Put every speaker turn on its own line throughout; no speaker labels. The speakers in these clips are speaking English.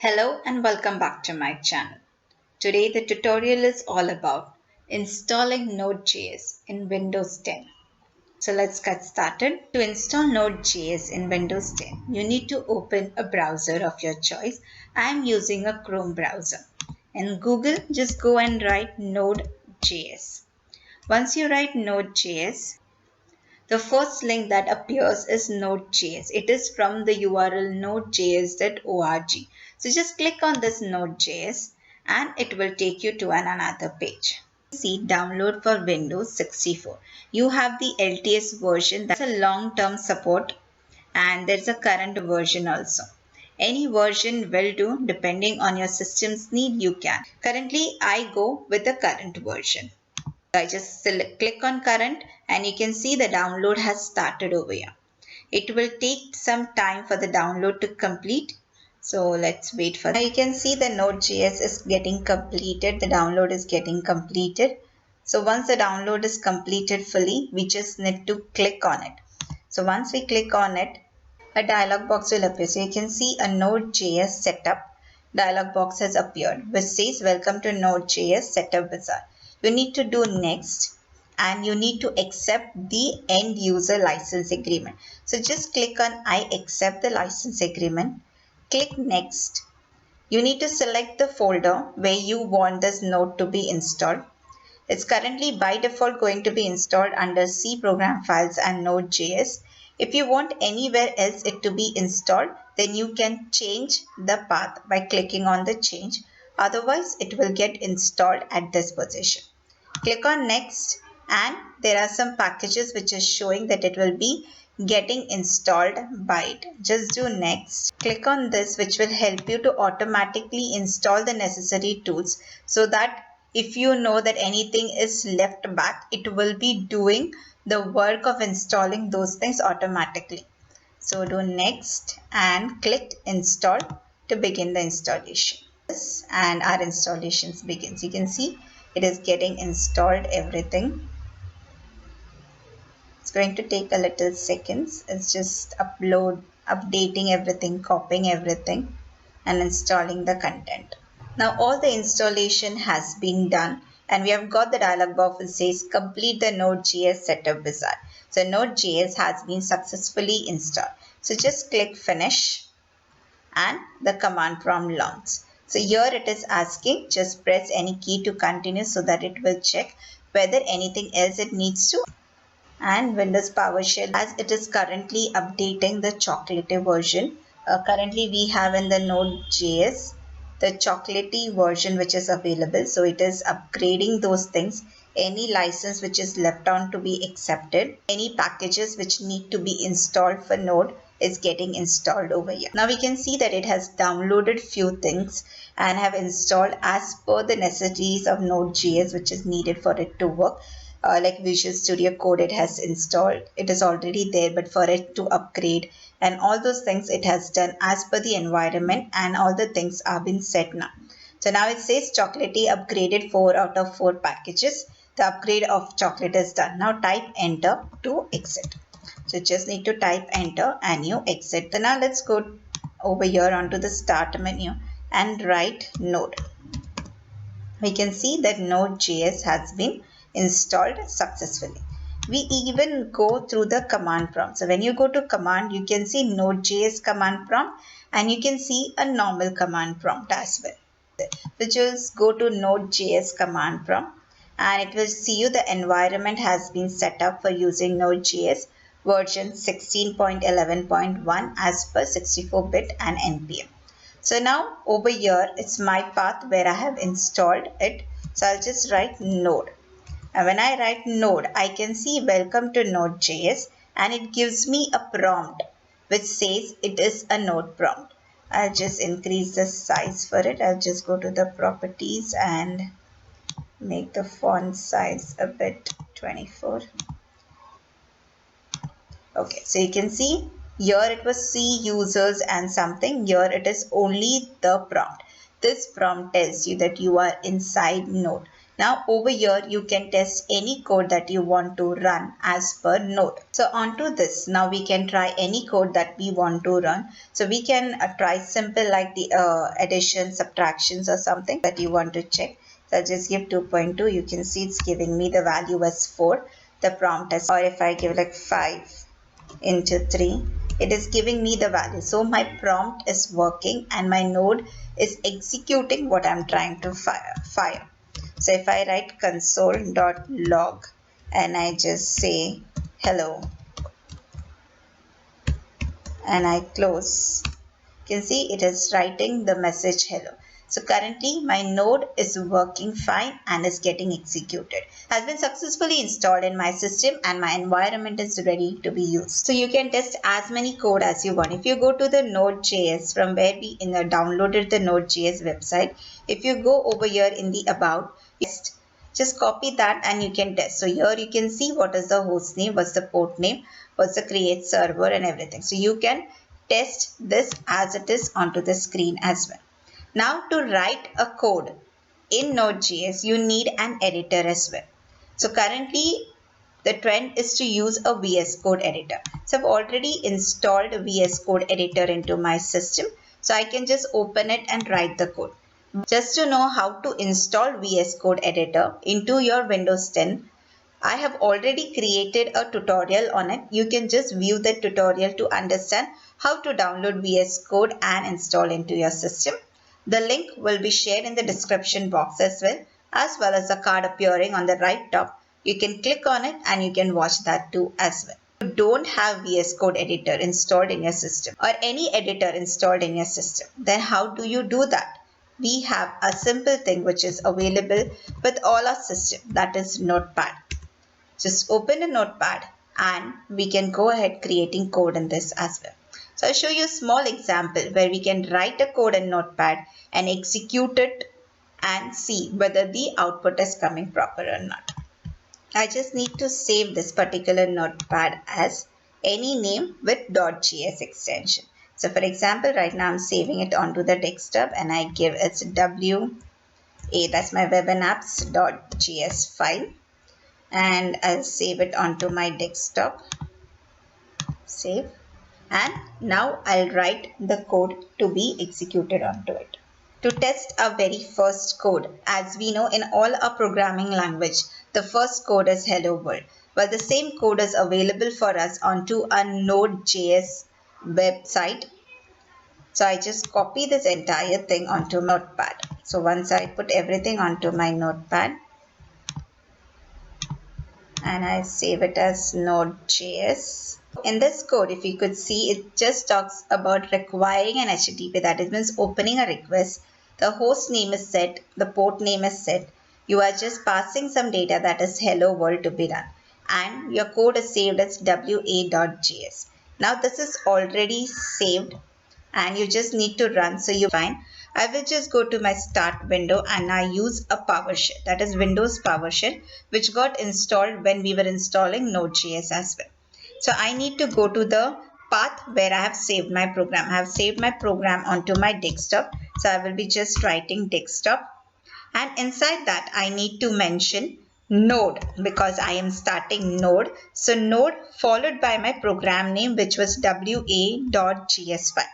Hello and welcome back to my channel. Today the tutorial is all about installing Node.js in Windows 10. So let's get started. To install Node.js in Windows 10, you need to open a browser of your choice. I am using a Chrome browser. In Google, just go and write Node.js. Once you write Node.js, the first link that appears is Node.js. It is from the URL nodejs.org. So just click on this Node.js and it will take you to another page. See download for Windows 64. You have the LTS version, that's a long-term support, and there's a current version also. Any version will do depending on your system's need you can. Currently I go with the current version. I just click on current and you can see the download has started over here. It will take some time for the download to complete. So let's wait for that. Now you can see the Node.js is getting completed. The download is getting completed. So once the download is completed fully, we just need to click on it. So once we click on it, a dialog box will appear. So you can see a Node.js setup dialog box has appeared which says welcome to Node.js setup wizard. You need to do next and you need to accept the end user license agreement. So just click on I accept the license agreement. Click next. You need to select the folder where you want this node to be installed. It's currently by default going to be installed under C program files and Node.js. If you want anywhere else it to be installed, then you can change the path by clicking on the change. Otherwise, it will get installed at this position. Click on next and there are some packages which is showing that it will be getting installed by it. Just do next. Click on this which will help you to automatically install the necessary tools so that if you know that anything is left back, it will be doing the work of installing those things automatically. So do next and click install to begin the installation. And our installations begins. You can see it is getting installed everything. It's going to take a little seconds. It's just updating everything, copying everything and installing the content. Now all the installation has been done and we have got the dialog box which says complete the Node.js setup wizard. So Node.js has been successfully installed. So just click finish and the command prompt launches. So here it is asking just press any key to continue so that it will check whether anything else it needs to. And Windows PowerShell as it is currently updating the chocolatey version. Currently we have in the Node.js the chocolatey version which is available. So it is upgrading those things. Any license which is left on to be accepted. Any packages which need to be installed for Node is getting installed over here. Now we can see that it has downloaded few things and have installed as per the necessities of Node.js which is needed for it to work. Like Visual Studio Code it has installed. It is already there, but for it to upgrade and all those things it has done as per the environment and all the things have been set now. So now it says chocolatey upgraded 4 out of 4 packages. The upgrade of chocolate is done. Now type enter to exit. So just need to type enter and you exit. So now let's go over here onto the start menu and write node. We can see that Node.js has been installed successfully. We even go through the command prompt. So when you go to command, you can see Node.js command prompt and you can see a normal command prompt as well. So just go to Node.js command prompt and it will see you the environment has been set up for using Node.js version 16.11.1 as per 64-bit and NPM. So now over here it's my path where I have installed it. So I'll just write node. And when I write node, I can see welcome to Node.js and it gives me a prompt which says it is a node prompt. I'll just increase the size for it. I'll just go to the properties and make the font size a bit 24. Okay, so you can see here it was C users and something. Here it is only the prompt. This prompt tells you that you are inside Node. Now over here you can test any code that you want to run as per node. So onto this, now we can try any code that we want to run. So we can try simple like the addition, subtractions or something that you want to check. So I'll just give 2.2. You can see it's giving me the value as 4. The prompt as, or if I give like 5 into 3, it is giving me the value. So my prompt is working and my node is executing what I'm trying to fire. So if I write console.log and I just say hello and I close, you can see it is writing the message hello. So currently my node is working fine and is getting executed. Has been successfully installed in my system and my environment is ready to be used. So you can test as many code as you want. If you go to the Node.js from where we downloaded the Node.js website, if you go over here in the about, just copy that and you can test. So here you can see what is the host name, what's the port name, what's the create server and everything. So you can test this as it is onto the screen as well. Now to write a code in Node.js, you need an editor as well. So currently the trend is to use a vscode editor. So I've already installed vscode editor into my system. So I can just open it and write the code. Just to know how to install vscode editor into your Windows 10, I have already created a tutorial on it. You can just view the tutorial to understand how to download VS Code and install into your system. The link will be shared in the description box as well as the card appearing on the right top. You can click on it and you can watch that too as well. If you don't have VS Code editor installed in your system or any editor installed in your system, then how do you do that? We have a simple thing which is available with all our system, that is Notepad. Just open a notepad and we can go ahead creating code in this as well. So I'll show you a small example where we can write a code in notepad and execute it and see whether the output is coming proper or not. I just need to save this particular notepad as any name with .js extension. So for example, right now I'm saving it onto the desktop and I give it WA, that's my web and apps.js file. And I'll save it onto my desktop. Save. And now I'll write the code to be executed onto it. To test our very first code, as we know in all our programming language, the first code is hello world. Well, the same code is available for us onto a Node.js website. So I just copy this entire thing onto Notepad. So once I put everything onto my Notepad, and I save it as Node.js. In this code, if you could see, it just talks about requiring an HTTP, that is means opening a request. The host name is set, the port name is set. You are just passing some data that is hello world to be run. And your code is saved as wa.js. Now this is already saved and you just need to run. So you find I will just go to my start window and I use a PowerShell, that is Windows PowerShell, which got installed when we were installing Node.js as well. So I need to go to the path where I have saved my program. I have saved my program onto my desktop. So I will be just writing desktop. And inside that I need to mention node because I am starting node. So node followed by my program name, which was wa.js file.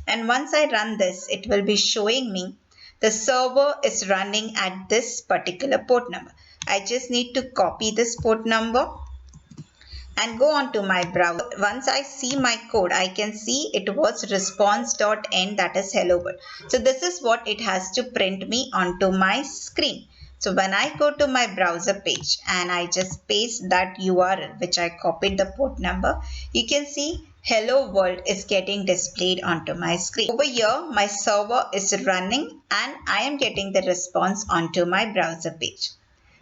And once I run this, it will be showing me the server is running at this particular port number. I just need to copy this port number and go on to my browser. Once I see my code, I can see it was response.end, that is hello world. So this is what it has to print me onto my screen. So when I go to my browser page and I just paste that URL which I copied the port number, you can see hello world is getting displayed onto my screen. Over here my server is running and I am getting the response onto my browser page.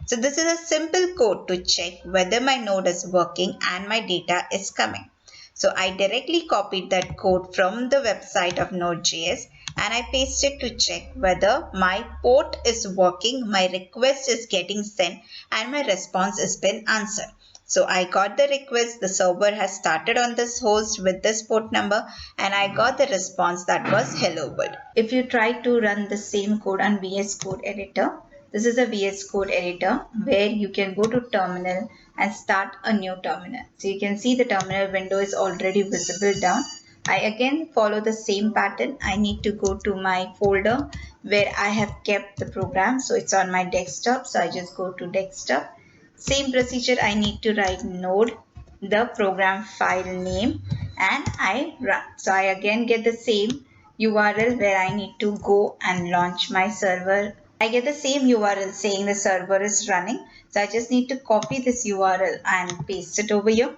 So this is a simple code to check whether my node is working and my data is coming. So I directly copied that code from the website of Node.js and I paste it to check whether my port is working, my request is getting sent and my response has been answered. So I got the request, the server has started on this host with this port number and I got the response that was hello world. If you try to run the same code on VS Code editor, This is a VS Code editor where you can go to terminal and start a new terminal. So you can see the terminal window is already visible down. I again follow the same pattern. I need to go to my folder where I have kept the program. So it's on my desktop. So I just go to desktop. Same procedure, I need to write node, the program file name, and I run. So I again get the same URL where I need to go and launch my server. I get the same URL saying the server is running. So I just need to copy this URL and paste it over here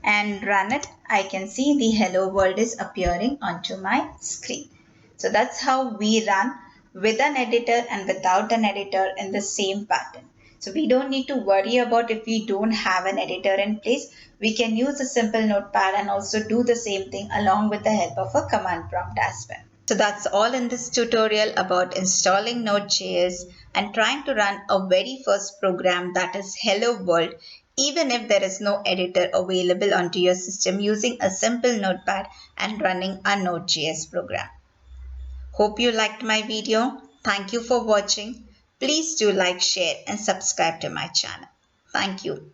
and run it. I can see the hello world is appearing onto my screen. So that's how we run with an editor and without an editor in the same pattern. So we don't need to worry about if we don't have an editor in place. We can use a simple notepad and also do the same thing along with the help of a command prompt as well. So that's all in this tutorial about installing Node.js and trying to run a very first program, that is Hello World, even if there is no editor available onto your system, using a simple notepad and running a Node.js program. Hope you liked my video. Thank you for watching. Please do like, share and subscribe to my channel. Thank you.